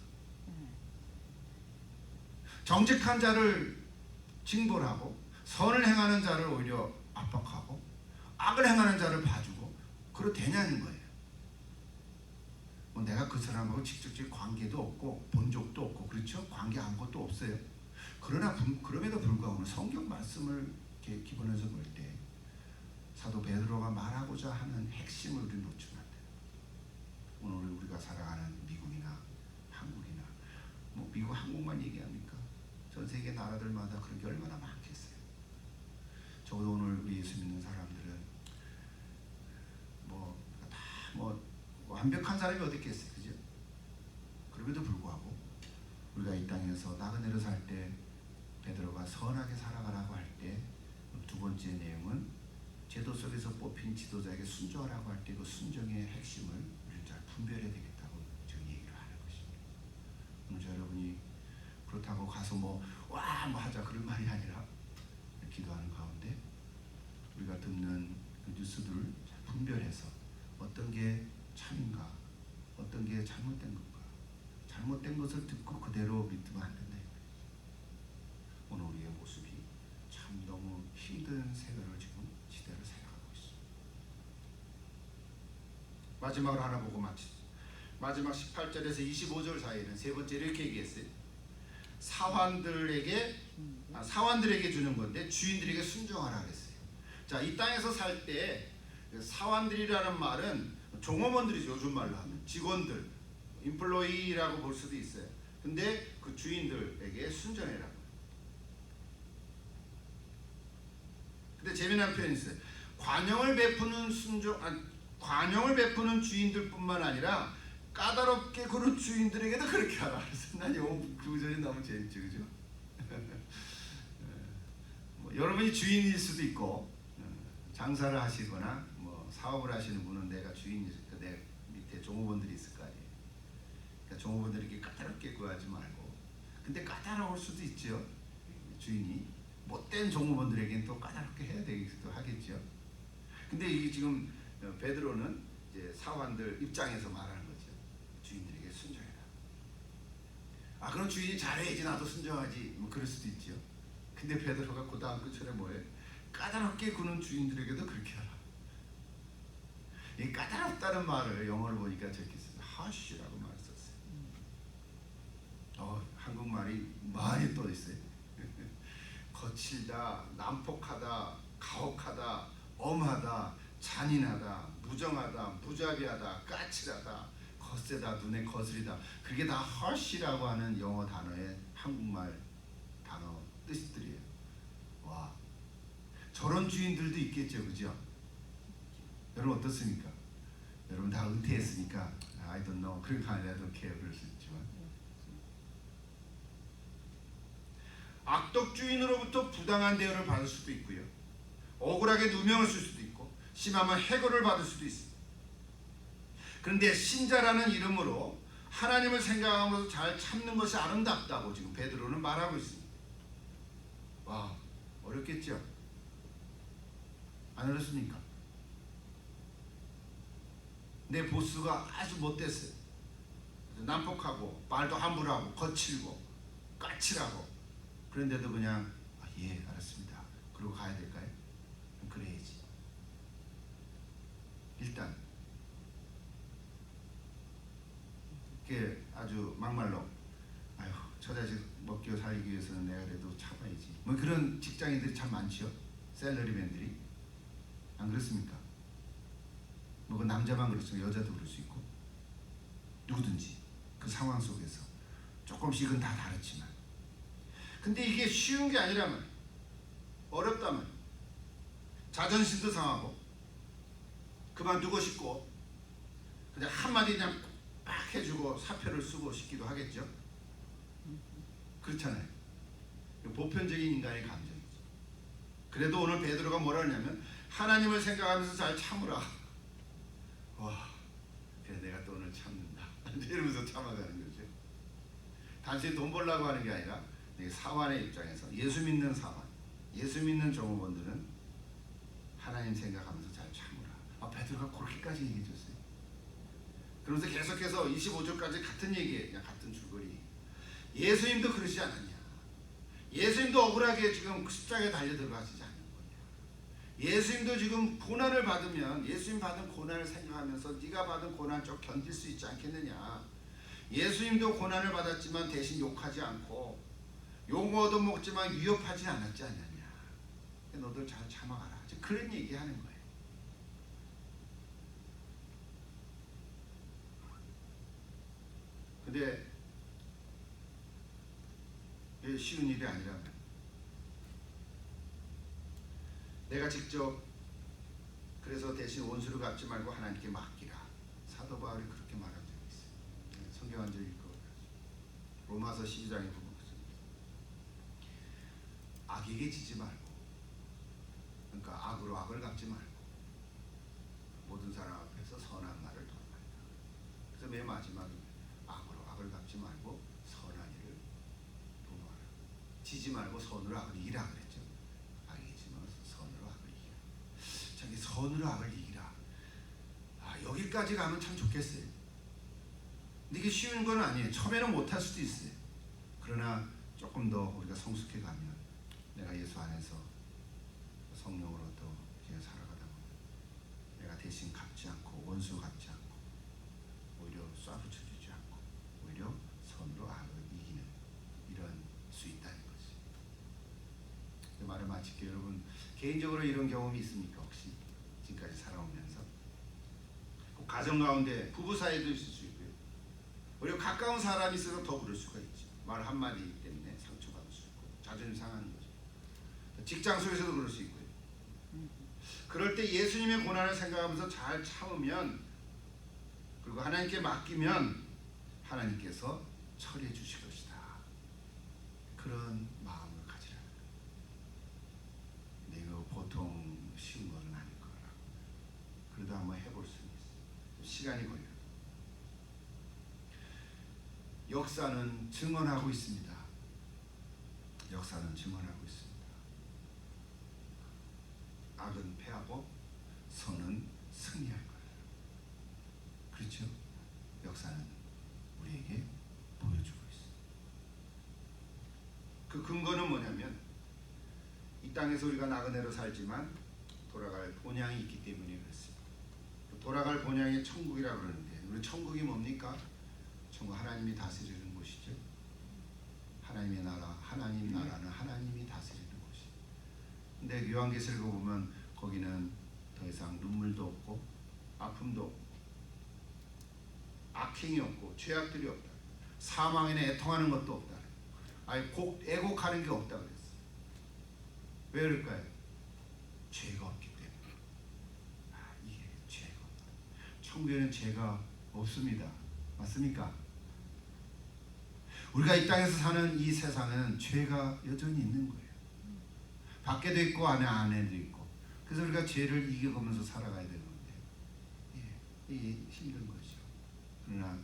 정직한 자를 징벌하고 선을 행하는 자를 오히려 압박하고 악을 행하는 자를 봐주고 그래도 되냐는 거예요. 뭐 내가 그 사람하고 직접적인 관계도 없고 본 적도 없고 그렇죠? 관계 아무것도 없어요. 그러나 그럼에도 불구하고 성경 말씀을 이렇게 기본에서 볼 때 사도 베드로가 말하고자 하는 핵심을 우리 놓치면 안 돼요. 오늘 우리가 살아가는 미국이나 한국이나 뭐 미국 한국만 얘기합니까? 전 세계 나라들마다 그런 게 얼마나 많겠어요. 적어도 오늘 우리 예수 믿는 사람들은 뭐 완벽한 사람이 어디 있겠어요, 그죠? 그럼에도 불구하고 우리가 이 땅에서 나그네로 살 때 베드로가 선하게 살아가라고 할 때 두 번째 내용은 제도 속에서 뽑힌 지도자에게 순종하라고 할 때 그 순종의 핵심을 우리는 잘 분별해야 되겠다고 지금 얘기를 하는 것입니다. 오늘 여러분이 그렇다고 가서 뭐 하자 그런 말이 아니라 기도하는 가운데 우리가 듣는 그 뉴스들을 잘 분별해서 어떤 게 참인가 어떤 게 잘못된 건가 잘못된 것을 듣고 그대로 믿으면 안 된다. 오늘 우리의 모습이 참 너무 힘든 세월을 지금 시대를 살아가고 있습니다. 마지막으로 하나 보고 마치죠. 마지막 18절에서 25절 사이에는 세 번째 이렇게 얘기했어요. 사환들에게 주는 건데 주인들에게 순종하라 그랬어요. 자, 이 땅에서 살 때 사환들이라는 말은 종업원들이죠. 요즘 말로 하면 직원들, 인플로이라고 볼 수도 있어요. 근데 그 주인들에게 순종해라. 근데 재미난 표현이 있어요. 관용을 베푸는 주인들뿐만 아니라 까다롭게 구는 주인들에게도 그렇게 하라. 그래서 난 이 구절이 너무 재밌죠, 그죠? 뭐 여러분이 주인일 수도 있고 장사를 하시거나 뭐 사업을 하시는 분은 내가 주인이 내 밑에 종업원들이 있을 거 아니에요. 그러니까 종업원들이 이렇게 까다롭게 구하지 말고, 근데 까다로울 수도 있죠. 주인이 못된 종업원들에게는 또 까다롭게 해야 되기도 하겠죠. 근데 이게 지금 베드로는 이제 사원들 입장에서 말하는 거죠. 주인들에게 순종해라. 아 그럼 주인이 잘해야지 나도 순종하지, 뭐 그럴 수도 있죠. 근데 베드로가 그 다음 끝절에 뭐예요? 까다롭게 구는 주인들에게도 그렇게 하라. 이 까다롭다는 말을 영어를 보니까 저렇게 써요. harsh라고 말 썼어요. 한국말이 많이 또 있어요. 거칠다, 난폭하다, 가혹하다, 엄하다, 잔인하다, 무정하다, 무자비하다, 까칠하다, 거세다, 눈에 거슬리다. 그게 다 harsh라고 하는 영어 단어의 한국말 단어 뜻들이에요. 와, 저런 주인들도 있겠죠, 그죠? 여러분 어떻습니까? 여러분 다 은퇴했으니까 I don't know, 그러니까 I don't care 그럴 수 있지만, 악독 주인으로부터 부당한 대우를 받을 수도 있고요, 억울하게 누명을 쓸 수도 있고, 심하면 해고를 받을 수도 있습니다. 그런데 신자라는 이름으로 하나님을 생각하면서 잘 참는 것이 아름답다고 지금 베드로는 말하고 있습니다. 와, 어렵겠죠? 안 어렵습니까? 내 보스가 아주 못됐어요. 난폭하고 말도 함부로 하고 거칠고 까칠하고, 그런데도 그냥 예 알았습니다 그러고 가야 될까요? 그래야지. 일단 그게 아주 막말로 아유 저 자식 먹기 살기 위해서는 내가 그래도 참아야지, 뭐 그런 직장인들이 참 많죠. 셀러리맨들이. 안 그렇습니까? 뭐 그 남자만 그렇죠. 여자도 그럴 수 있고 누구든지 그 상황 속에서 조금씩은 다 다르지만, 근데 이게 쉬운 게 아니라면, 어렵다면 자존심도 상하고 그만두고 싶고 그냥 한마디 그냥 빡 해주고 사표를 쓰고 싶기도 하겠죠. 그렇잖아요. 보편적인 인간의 감정이죠. 그래도 오늘 베드로가 뭐라 하냐면 하나님을 생각하면서 잘 참으라. 와, 그래 내가 또 오늘 참는다 이러면서 참아가는 거죠. 단순히 돈 벌려고 하는 게 아니라 사환의 입장에서 예수 믿는 사환, 예수 믿는 종업원들은 하나님 생각하면서 잘 참으라. 베드로가 그렇게까지 얘기해 줬어요. 그러면서 계속해서 25절까지 같은 얘기예요. 그냥 같은 줄거리. 예수님도 그러지 않았냐? 예수님도 억울하게 지금 십자가에 달려 들어가시지 않는 거냐? 예수님도 지금 고난을 받으면 예수님 받은 고난을 생각하면서 네가 받은 고난 좀 견딜 수 있지 않겠느냐? 예수님도 고난을 받았지만 대신 욕하지 않고 욕 얻어먹지만 위협하지 않았지 않느냐? 너들 잘 참아가라. 그런 얘기하는 거예요. 근데 이게 쉬운 일이 아니라면, 내가 직접 그래서 대신 원수를 갚지 말고 하나님께 맡기라. 사도 바울이 그렇게 말한 적이 있어요. 성경 한 절 읽고 로마서 12장에 보면 그렇습니다. 악에게 지지 말고, 그러니까 악으로 악을 갚지 말고 모든 사람 앞에서 선한 말을 도모하라. 그래서 맨 마지막에 악으로 악을 갚지 말고 선한 일을 도모하라. 지지 말고 선으로 악을 이기라 그랬죠. 악이지만 선으로 악을 이기라. 자기 선으로 악을 이기라. 여기까지 가면 참 좋겠어요. 근데 이게 쉬운 건 아니에요. 처음에는 못할 수도 있어요. 그러나 조금 더 우리가 성숙해 가면, 내가 예수 안에서 성령으로 또 이제 살아가다 보면 내가 대신 갚지 않고 원수 갚지 않고 오히려 쏴붙여주지 않고 오히려 선으로 악을 이기는 이런 수 있다는 거지. 그 말을 마칠게요. 여러분 개인적으로 이런 경험이 있습니까? 혹시 지금까지 살아오면서 가정 가운데 부부 사이도 있을 수 있고요. 오히려 가까운 사람이 있어서 더 그럴 수가 있죠. 말 한마디 때문에 상처받을 수 있고 자존심 상하는 거죠. 직장 속에서도 그럴 수 있고요. 그럴 때 예수님의 고난을 생각하면서 잘 참으면, 그리고 하나님께 맡기면 하나님께서 처리해 주실 것이다. 그런 마음을 가지라는 거예요. 시간이 걸려요. 역사는 증언하고 있습니다. 역사는 증언하고 있습니다. 악은 패하고 선은 승리할 거예요. 그렇죠? 역사는 우리에게 보여주고 있어요. 그 근거는 뭐냐면 이 땅에서 우리가 나그네로 살지만 돌아갈 본향이 있기 때문에 그렇습니다. 돌아갈 본향이 천국이라고 그러는데 우리 천국이 뭡니까? 천국 하나님이 다스리는 곳이죠. 하나님의 나라, 하나님 나라는 하나님이 다스리는 곳이에요. 근데 요한계시록 보면 거기는 더 이상 눈물도 없고 아픔도 없고 악행이 없고 죄악들이 없다. 사망에는 애통하는 것도 없다. 아니 애곡하는 게 없다 그랬어요. 왜 그럴까요? 죄가 없기 때문에. 이게 죄가 없다. 천국에는 죄가 없습니다. 맞습니까? 우리가 이 땅에서 사는 이 세상은 죄가 여전히 있는 거예요. 밖에도 있고 안에도 있고. 그래서 우리가 죄를 이겨가면서 살아가야 되는 건데 이게 힘든 거죠. 그러나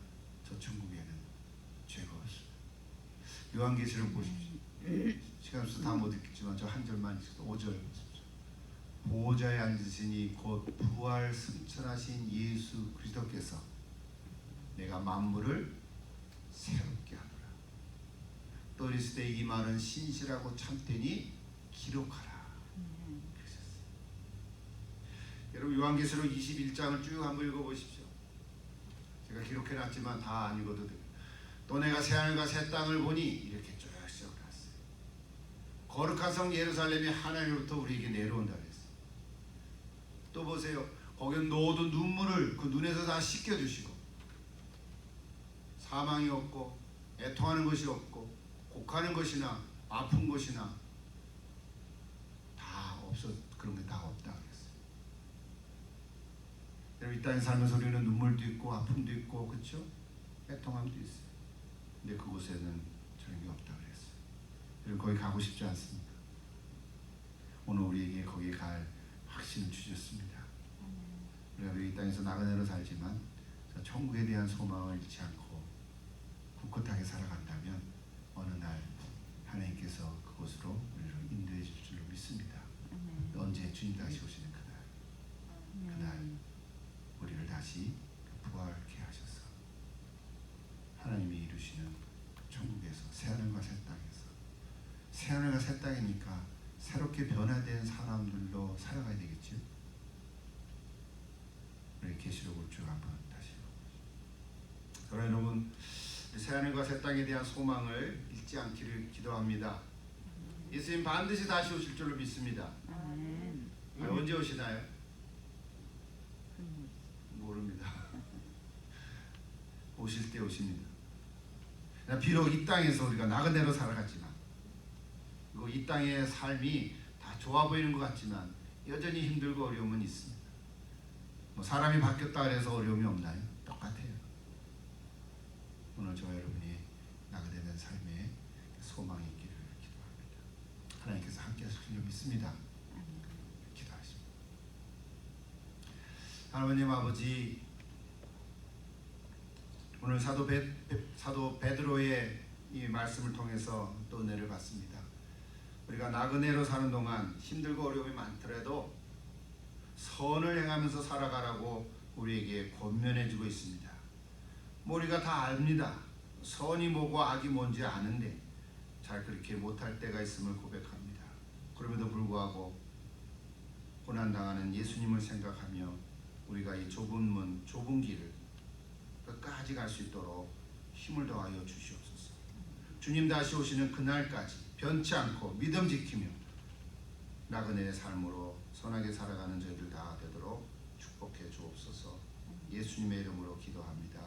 저 천국에는 죄가 없어요. 요한계시록 보십시오. 시간 없어서 다 못 읽겠지만 저 한 절만 읽어서 5절 보십시오. 보호자에 앉으시니 곧 부활 승천하신 예수 그리스도께서 내가 만물을 새롭게 하노라. 또 이르시되 이 말은 신실하고 참되니 기록하라. 그러셨어요. 여러분 요한계시록 21장을 쭉 한번 읽어보십시오. 제가 기록해놨지만 다 안 읽어도 돼요. 또 내가 새하늘과 새 땅을 보니 이렇게 쭉 시작했어요. 거룩한 성 예루살렘이 하나님으로부터 우리에게 내려온다 그랬어요. 또 보세요. 거기는 모든 눈물을 그 눈에서 다 씻겨주시고 사망이 없고 애통하는 것이 없고 곡하는 것이나 아픈 것이나 다 없어. 그런 게 다 없다 그랬어요. 여러분 이 땅에 살면서 우리는 눈물도 있고 아픔도 있고 그렇죠? 애통함도 있어요. 근데 그곳에는 저런 게 없다 그랬어요. 여러분 거기 가고 싶지 않습니까? 오늘 우리에게 거기 갈 확신을 주셨습니다. 우리가 이 땅에서 나그네로 살지만 저 천국에 대한 소망을 잃지 않고 굳굳하게 살아간다면 어느 날 하나님께서 그곳으로 우리를 인도해 줄 줄로 믿습니다. 언제 주님 다시 오시는 그날 우리를 다시 부활케 하셔서 하나님이 이루시는 천국에서 새하늘과 새 땅에서 새하늘과 새 땅이니까 새롭게 변화된 사람들로 살아가야 되겠죠. 우리 계시록을 쭉 한번 다시 읽어보시죠. 그러나 여러분 새하늘과 새 땅에 대한 소망을 잃지 않기를 기도합니다. 예수님 반드시 다시 오실 줄로 믿습니다. 언제 오시나요? 모릅니다. 오실 때 오십니다. 비록 이 땅에서 우리가 나그네로 살아갔지만 그리고 이 땅의 삶이 다 좋아 보이는 것 같지만 여전히 힘들고 어려움은 있습니다. 뭐 사람이 바뀌었다 해서 어려움이 없나요? 똑같아요. 오늘 저와 여러분이 나그네된 삶에 소망이 있기를 기도합니다. 하나님께서 함께 하실 줄 믿습니다. 기도하십니다. 하나님 아버지, 오늘 사도 베드로의 이 말씀을 통해서 또 은혜를 받습니다. 우리가 나그네로 사는 동안 힘들고 어려움이 많더라도 선을 행하면서 살아가라고 우리에게 권면해주고 있습니다. 우리가 다 압니다. 선이 뭐고 악이 뭔지 아는데 잘 그렇게 못할 때가 있음을 고백합니다. 그럼에도 불구하고 고난당하는 예수님을 생각하며 우리가 이 좁은 문, 좁은 길을 끝까지 갈 수 있도록 힘을 더하여 주시옵소서. 주님 다시 오시는 그날까지 변치 않고 믿음 지키며 나그네의 삶으로 선하게 살아가는 저희들 다 되도록 축복해 주옵소서. 예수님의 이름으로 기도합니다.